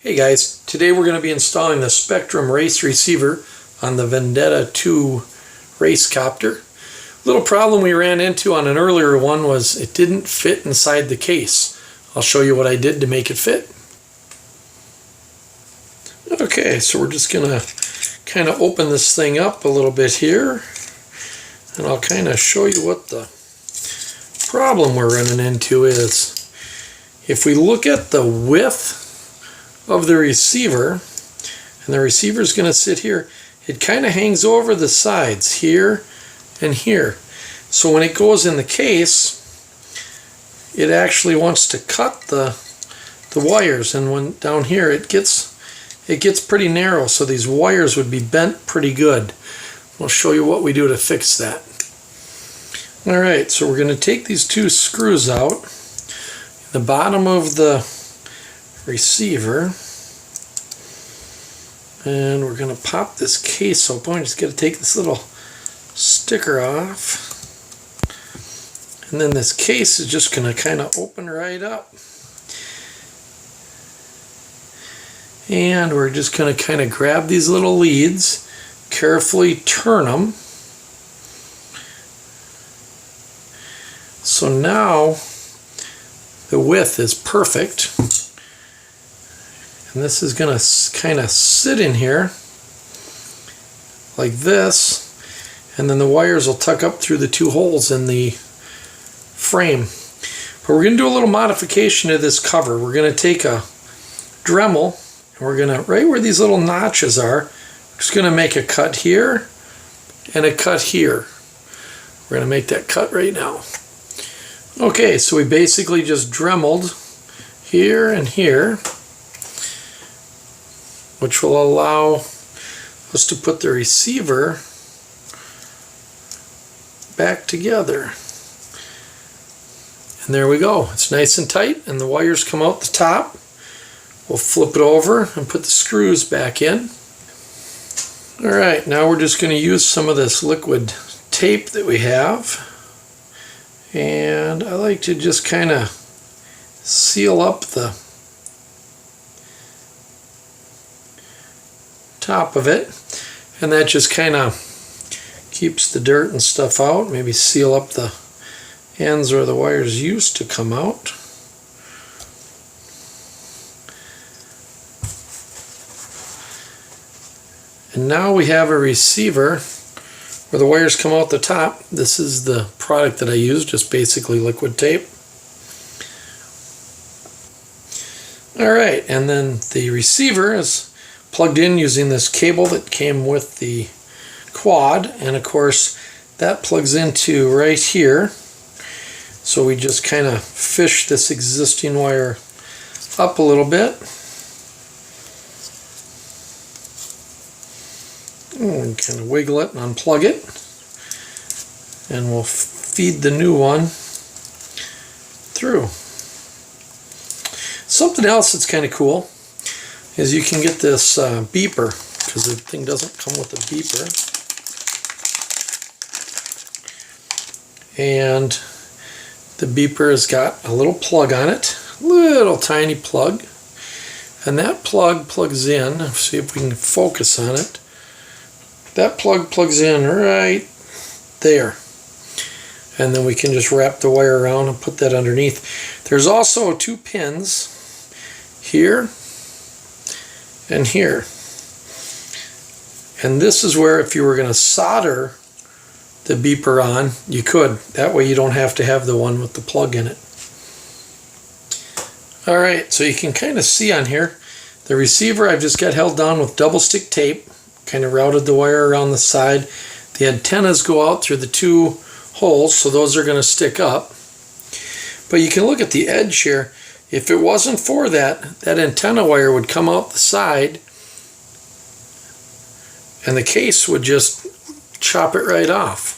Hey guys, today we're going to be installing the Spektrum race receiver on the Vendetta 2 race copter. Little problem we ran into on an earlier one was it didn't fit inside the case. I'll show you what I did to make it fit. Okay, so we're just going to kind of open this thing up a little bit here, and I'll kind of show you what the problem we're running into is. If we look at the width of the receiver, and the receiver is going to sit here, it kind of hangs over the sides here and here. So when it goes in the case, it actually wants to cut the wires, and when down here it gets pretty narrow, so these wires would be bent pretty good. I'll show you what we do to fix that. Alright, so we're going to take these two screws out. The bottom of the receiver, and we're going to pop this case open. I just got to take this little sticker off, and then this case is just going to kind of open right up, and we're just going to kind of grab these little leads, carefully turn them. So now the width is perfect, and this is going to kind of sit in here like this, and then the wires will tuck up through the two holes in the frame. But we're going to do a little modification to this cover. We're going to take a Dremel, and we're going to, right where these little notches are, we're just going to make a cut here and a cut here. We're going to make that cut right now. Okay, so we basically just Dremeled here and here, which will allow us to put the receiver back together. And there we go. It's nice and tight, and the wires come out the top. We'll flip it over and put the screws back in. Alright, now we're just going to use some of this liquid tape that we have. And I like to just kind of seal up the top of it, and that just kind of keeps the dirt and stuff out. Maybe seal up the ends where the wires used to come out. And now we have a receiver where the wires come out the top. This is the product that I use, just basically liquid tape. Alright, and then the receiver is plugged in using this cable that came with the quad, and of course that plugs into right here. So we just kind of fish this existing wire up a little bit. And kind of wiggle it and unplug it, and we'll feed the new one through. Something else that's kind of cool is you can get this beeper, because the thing doesn't come with a beeper, and the beeper has got a little plug on it, little tiny plug, and that plug plugs in. Let's see if we can focus on it. That plug plugs in right there, and then we can just wrap the wire around and put that underneath. There's also two pins here and here, and this is where if you were going to solder the beeper on, you could. That way you don't have to have the one with the plug in it. Alright, so you can kind of see on here the receiver I've just got held down with double stick tape. Kind of routed the wire around the side. The antennas go out through the two holes, so those are going to stick up. But you can look at the edge here. If it wasn't for that, that antenna wire would come out the side, and the case would just chop it right off.